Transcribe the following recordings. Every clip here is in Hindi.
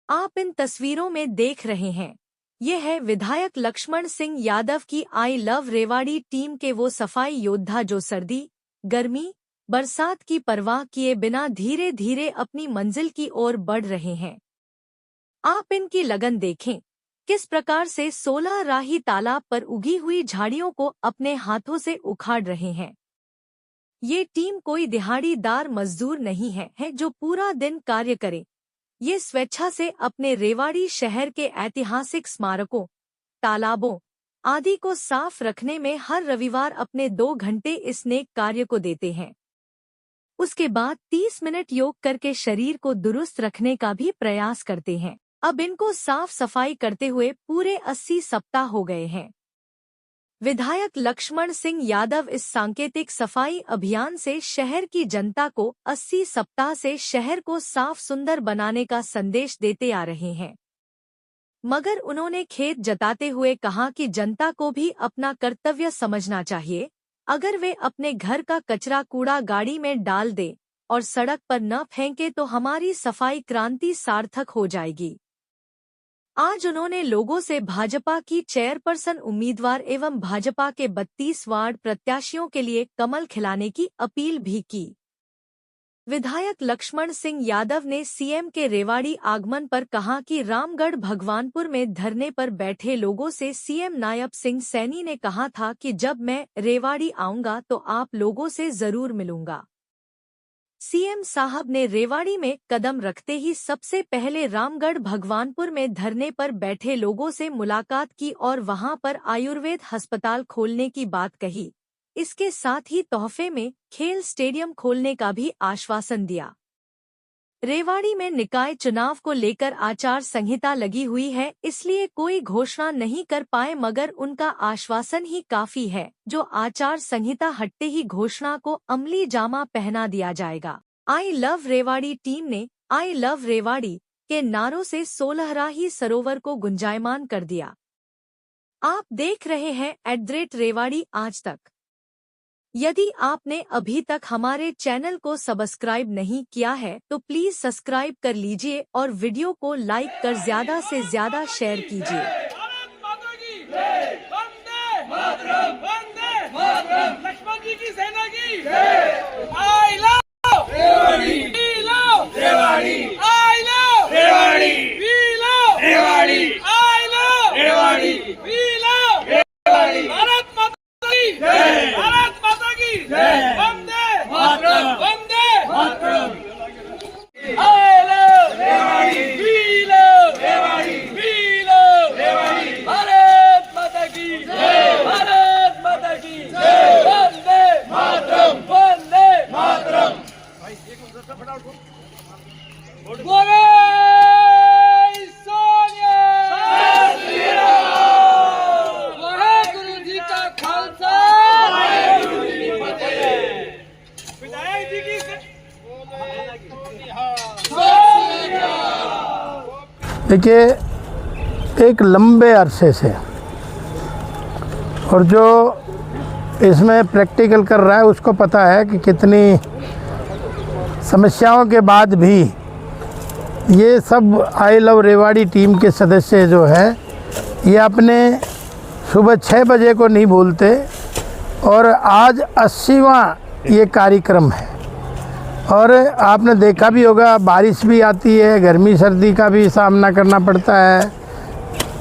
आप इन तस्वीरों में देख रहे हैं, ये है विधायक लक्ष्मण सिंह यादव की आई लव रेवाड़ी टीम के वो सफाई योद्धा जो सर्दी, गर्मी, बरसात की परवाह किए बिना धीरे धीरे अपनी मंजिल की ओर बढ़ रहे हैं। आप इनकी लगन देखें, किस प्रकार से 16 राही तालाब पर उगी हुई झाड़ियों को अपने हाथों से उखाड़ रहे हैं। ये टीम कोई दिहाड़ीदार मजदूर नहीं है जो पूरा दिन कार्य करे। ये स्वेच्छा से अपने रेवाड़ी शहर के ऐतिहासिक स्मारकों, तालाबों आदि को साफ रखने में हर रविवार अपने 2 घंटे इस नेक कार्य को देते हैं। उसके बाद 30 मिनट योग करके शरीर को दुरुस्त रखने का भी प्रयास करते हैं। अब इनको साफ सफाई करते हुए पूरे 80 सप्ताह हो गए हैं। विधायक लक्ष्मण सिंह यादव इस सांकेतिक सफाई अभियान से शहर की जनता को 80 सप्ताह से शहर को साफ सुंदर बनाने का संदेश देते आ रहे हैं। मगर उन्होंने खेद जताते हुए कहा कि जनता को भी अपना कर्तव्य समझना चाहिए। अगर वे अपने घर का कचरा कूड़ा गाड़ी में डाल दे और सड़क पर न फेंके तो हमारी सफाई क्रांति सार्थक हो जाएगी। आज उन्होंने लोगों से भाजपा की चेयरपर्सन उम्मीदवार एवं भाजपा के 32 वार्ड प्रत्याशियों के लिए कमल खिलाने की अपील भी की। विधायक लक्ष्मण सिंह यादव ने सीएम के रेवाड़ी आगमन पर कहा कि रामगढ़ भगवानपुर में धरने पर बैठे लोगों से सीएम नायब सिंह सैनी ने कहा था कि जब मैं रेवाड़ी आऊंगा तो आप लोगों से जरूर मिलूंगा। सीएम साहब ने रेवाड़ी में कदम रखते ही सबसे पहले रामगढ़ भगवानपुर में धरने पर बैठे लोगों से मुलाकात की और वहां पर आयुर्वेद अस्पताल खोलने की बात कही। इसके साथ ही तोहफे में खेल स्टेडियम खोलने का भी आश्वासन दिया। रेवाड़ी में निकाय चुनाव को लेकर आचार संहिता लगी हुई है, इसलिए कोई घोषणा नहीं कर पाए, मगर उनका आश्वासन ही काफी है जो आचार संहिता हटते ही घोषणा को अमली जामा पहना दिया जाएगा। आई लव रेवाड़ी टीम ने आई लव रेवाड़ी के नारों से 16 राही सरोवर को गुंजायमान कर दिया। आप देख रहे हैं @रेवाड़ी आज तक। यदि आपने अभी तक हमारे चैनल को सब्सक्राइब नहीं किया है तो प्लीज सब्सक्राइब कर लीजिए और वीडियो को लाइक कर ज्यादा से ज्यादा शेयर कीजिए। लक्ष्मण जी की सेना की I love Rewari, we love Rewari, I love Rewari, we love Rewari, I love Rewari, we love Rewari. Bharat Mata की जय, भारत माता की जय, वंदे मातरम, वंदे मातरम। I love Rewari, we love Rewari, we love Rewari. Bharat Mata की जय, भारत माता की जय, वंदे मातरम, वंदे मातरम। बोले सोनिया, वाहेगुरु जी का खालसा, वाहेगुरु जी की फतेह। विधायक जी की देखिए, एक लंबे अरसे से और जो इसमें प्रैक्टिकल कर रहा है उसको पता है कि कितनी समस्याओं के बाद भी ये सब आई लव रेवाड़ी टीम के सदस्य जो है ये अपने सुबह 6 बजे को नहीं भूलते और आज 80वां ये कार्यक्रम है। और आपने देखा भी होगा, बारिश भी आती है, गर्मी सर्दी का भी सामना करना पड़ता है,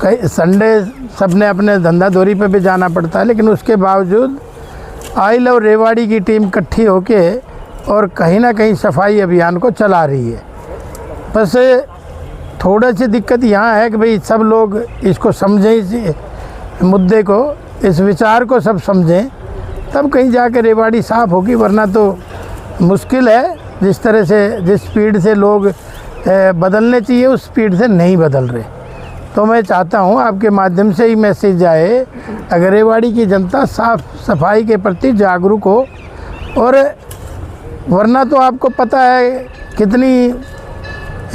कई संडे सबने अपने धंधा दौरी पे भी जाना पड़ता है, लेकिन उसके बावजूद आई लव रेवाड़ी की टीम इकट्ठी होके और कहीं ना कहीं सफाई अभियान को चला रही है। बस थोड़ा सी दिक्कत यहाँ है कि भाई सब लोग इसको समझें, इस मुद्दे को, इस विचार को सब समझें, तब कहीं जाकर रेवाड़ी साफ़ होगी, वरना तो मुश्किल है। जिस तरह से, जिस स्पीड से लोग बदलने चाहिए उस स्पीड से नहीं बदल रहे। तो मैं चाहता हूँ आपके माध्यम से ही मैसेज जाए, अगर रेवाड़ी की जनता साफ सफाई के प्रति जागरूक हो, और वरना तो आपको पता है कितनी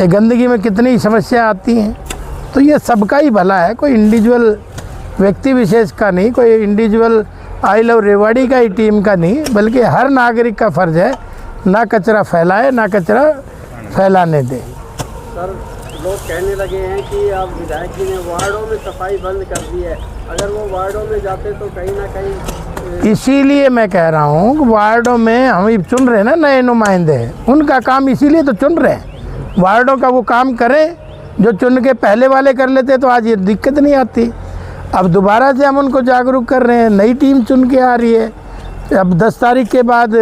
गंदगी में कितनी समस्या आती हैं। तो ये सबका ही भला है, कोई इंडिविजुअल व्यक्ति विशेष का नहीं, कोई इंडिविजुअल आई लव रेवाड़ी का ही टीम का नहीं, बल्कि हर नागरिक का फ़र्ज़ है ना कचरा फैलाए, ना कचरा फैलाने दे। सर लोग कहने लगे हैं कि अब विधायक जी ने वार्डों में सफाई बंद कर दी है, अगर वो वार्डों में जाते तो कहीं ना कहीं। इसीलिए मैं कह रहा हूँ कि वार्डों में हम चुन रहे हैं ना नए नुमाइंदे, उनका काम इसीलिए तो चुन रहे हैं। वार्डों का वो काम करें जो चुन के पहले वाले कर लेते तो आज ये दिक्कत नहीं आती। अब दोबारा से हम उनको जागरूक कर रहे हैं, नई टीम चुन के आ रही है। अब 10 तारीख के बाद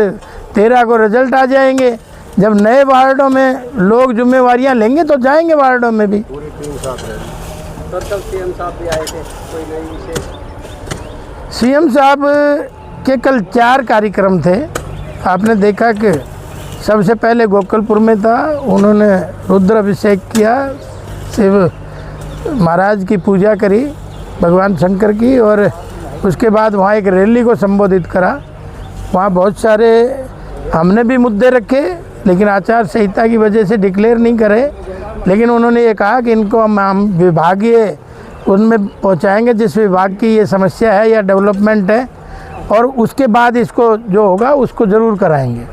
13 को रिजल्ट आ जाएंगे। जब नए वार्डों में लोग जिम्मेवारियां लेंगे तो जाएंगे वार्डों में भी। पूरी टीम साथ रहेगी। सर कल सीएम साहब भी आए थे, कोई नई विशेष? सीएम साहब के कल 4 कार्यक्रम थे। आपने देखा कि सबसे पहले गोकुलपुर में था, उन्होंने रुद्र अभिषेक किया, शिव महाराज की पूजा करी, भगवान शंकर की, और उसके बाद वहाँ एक रैली को संबोधित करा। वहाँ बहुत सारे हमने भी मुद्दे रखे, लेकिन आचार संहिता की वजह से डिक्लेयर नहीं करे। लेकिन उन्होंने ये कहा कि इनको हम विभागीय उनमें पहुँचाएंगे जिस विभाग की ये समस्या है या डेवलपमेंट है, और उसके बाद इसको जो होगा उसको ज़रूर कराएंगे।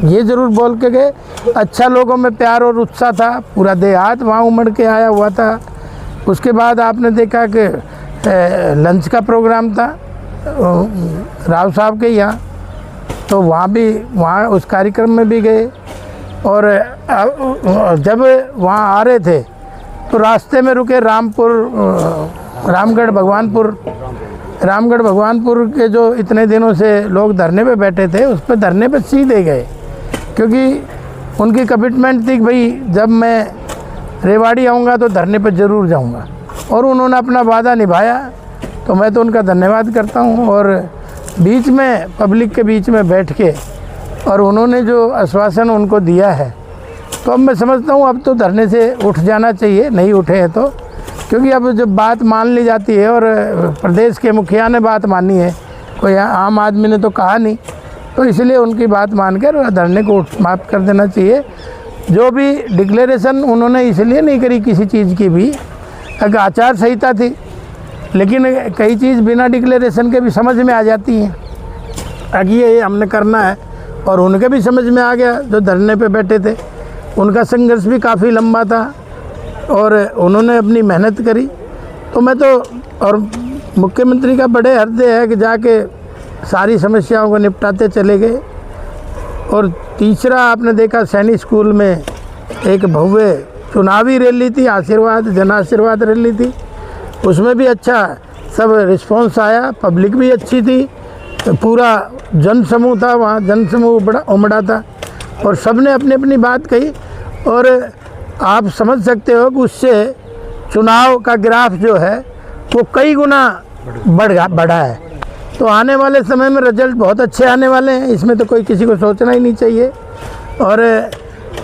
ये ज़रूर बोल के गए। अच्छा, लोगों में प्यार और उत्साह था, पूरा देहात वहाँ उमड़ के आया हुआ था। उसके बाद आपने देखा कि लंच का प्रोग्राम था राव साहब के यहाँ, तो वहाँ उस कार्यक्रम में भी गए। और जब वहाँ आ रहे थे तो रास्ते में रुके रामगढ़ भगवानपुर के जो इतने दिनों से लोग धरने पे बैठे थे, उस पर धरने पे सीधे गए, क्योंकि उनकी कमिटमेंट थी कि भाई जब मैं रेवाड़ी आऊँगा तो धरने पे ज़रूर जाऊँगा, और उन्होंने अपना वादा निभाया। तो मैं तो उनका धन्यवाद करता हूँ। और बीच में पब्लिक के बीच में बैठ के और उन्होंने जो आश्वासन उनको दिया है, तो अब मैं समझता हूँ अब तो धरने से उठ जाना चाहिए, नहीं उठे हैं तो, क्योंकि अब जब बात मान ली जाती है और प्रदेश के मुखिया ने बात मानी है, कोई आम आदमी ने तो कहा नहीं, तो इसलिए उनकी बात मानकर धरने को समाप्त कर देना चाहिए। जो भी डिक्लेरेशन उन्होंने इसलिए नहीं करी किसी चीज़ की भी, एक आचार संहिता थी, लेकिन कई चीज़ बिना डिक्लेरेशन के भी समझ में आ जाती हैं। अगर ये हमने करना है, और उनके भी समझ में आ गया जो धरने पे बैठे थे। उनका संघर्ष भी काफ़ी लंबा था और उन्होंने अपनी मेहनत करी। तो मैं तो, और मुख्यमंत्री का बड़े हृदय है कि जाके सारी समस्याओं को निपटाते चले गए। और तीसरा आपने देखा सैनिक स्कूल में एक भव्य चुनावी रैली थी, जन आशीर्वाद रैली थी, उसमें भी अच्छा सब रिस्पांस आया, पब्लिक भी अच्छी थी, पूरा जन समूह था वहाँ, जन समूह बड़ा उमड़ा था और सब ने अपनी अपनी बात कही। और आप समझ सकते हो कि उससे चुनाव का ग्राफ जो है वो कई गुना बढ़ा है। तो आने वाले समय में रिजल्ट बहुत अच्छे आने वाले हैं, इसमें तो कोई किसी को सोचना ही नहीं चाहिए। और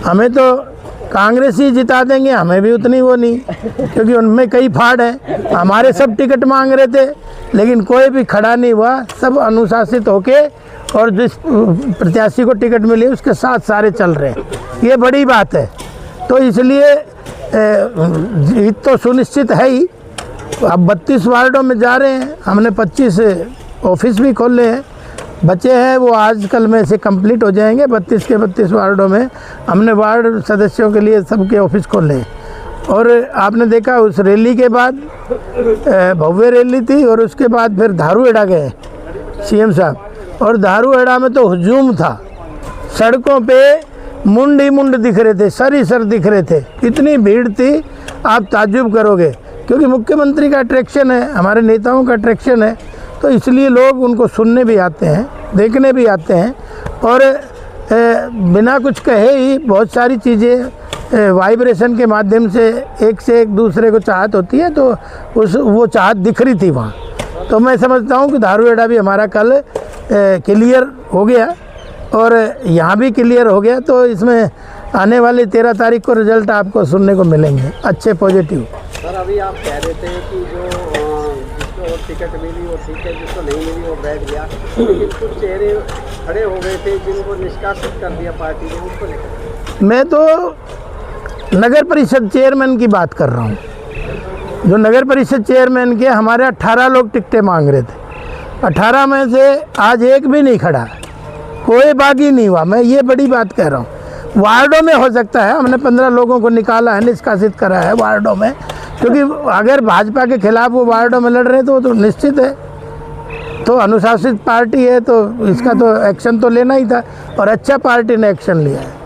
हमें तो कांग्रेस ही जिता देंगे, हमें भी उतनी वो नहीं, क्योंकि उनमें कई फाड़ हैं। हमारे सब टिकट मांग रहे थे, लेकिन कोई भी खड़ा नहीं हुआ, सब अनुशासित होके और जिस प्रत्याशी को टिकट मिली उसके साथ सारे चल रहे हैं। ये बड़ी बात है। तो इसलिए जीत तो सुनिश्चित है ही। अब 32 वार्डों में जा रहे हैं, हमने 25 ऑफिस भी खोले हैं, बचे हैं वो आज कल में से कंप्लीट हो जाएंगे। 32 के 32 वार्डों में हमने वार्ड सदस्यों के लिए सबके ऑफिस खोले हैं। और आपने देखा उस रैली के बाद भव्य रैली थी, और उसके बाद फिर धारूहेड़ा गए सीएम साहब, और धारूहेड़ा में तो हुजूम था, सड़कों पे मुंड ही मुंड दिख रहे थे, सर ही सर दिख रहे थे, इतनी भीड़ थी आप ताज्जुब करोगे। क्योंकि मुख्यमंत्री का अट्रैक्शन है, हमारे नेताओं का अट्रैक्शन है, तो इसलिए लोग उनको सुनने भी आते हैं, देखने भी आते हैं। और बिना कुछ कहे ही बहुत सारी चीज़ें वाइब्रेशन के माध्यम से एक दूसरे को चाहत होती है, तो वो चाहत दिख रही थी वहाँ। तो मैं समझता हूँ कि धारूहेड़ा भी हमारा कल क्लियर हो गया और यहाँ भी क्लियर हो गया। तो इसमें आने वाली 13 तारीख को रिजल्ट आपको सुनने को मिलेंगे अच्छे, पॉजिटिव। सर अभी आप कह रहे थे कि जिसको टिकट मिली वो ठीक है, जिसको नहीं मिली वो बैठ गया, लेकिन कुछ चेहरे खड़े हो गए थे जिनको निष्कासित कर दिया पार्टी ने, उसको लेकर। मैं तो नगर परिषद चेयरमैन की बात कर रहा हूँ। जो नगर परिषद चेयरमैन के हमारे 18 लोग टिकटें मांग रहे थे, 18 में से आज एक भी नहीं खड़ा, कोई बागी नहीं हुआ। मैं ये बड़ी बात कह रहा हूँ। वार्डों में हो सकता है, हमने 15 लोगों को निकाला है, निष्कासित करा है वार्डों में, क्योंकि अगर भाजपा के खिलाफ वो वार्डों में लड़ रहे हैं तो निश्चित है, तो अनुशासित पार्टी है तो इसका तो एक्शन तो लेना ही था और अच्छा पार्टी ने एक्शन लिया है।